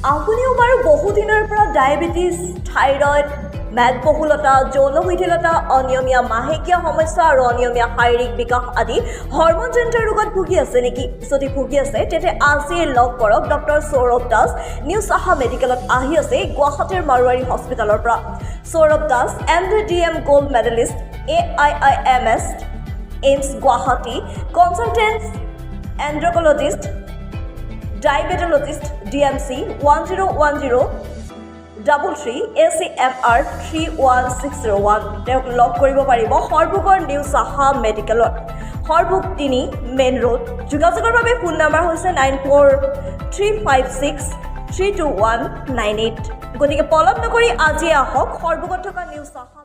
আপুনিও বাৰু বহুদিনৰ পৰা ডায়েবেটিছ, থাইৰয়ড, মেদবহুলতা, যৌন শিথিলতা, অনিয়মীয়া মাহেকীয়া সমস্যা আৰু অনিয়মীয়া শাৰীৰিক বিকাশ আদি হৰম'নজনিত ৰোগত ভুগি আছে নেকি? যদি ভুগি আছে তেন্তে আজিয়ে লগ কৰক ডক্টৰ সৌৰভ দাস। নিউ চাহা মেডিকেলত আহি আছে গুৱাহাটীৰ মাৰোৱাৰী হস্পিটেলৰ পৰা। Saurav Das MD/DM gold medalist, AIIMS, AIIMS Guwahati, consultant endocrinologist, diabetologist, DMC 101033 ACMR 31601। তেওঁক লগ কৰিব পাৰিব সৰভোগৰ নিউ চাহা মেডিকেলত, সৰভোগ 3 মেইন ৰোড। যোগাযোগৰ বাবে ফোন নম্বৰ হৈছে 9435632198। গতিকে পলম নকৰি আজিয়ে আহক সৰভোগত থকা নিউ চাহা।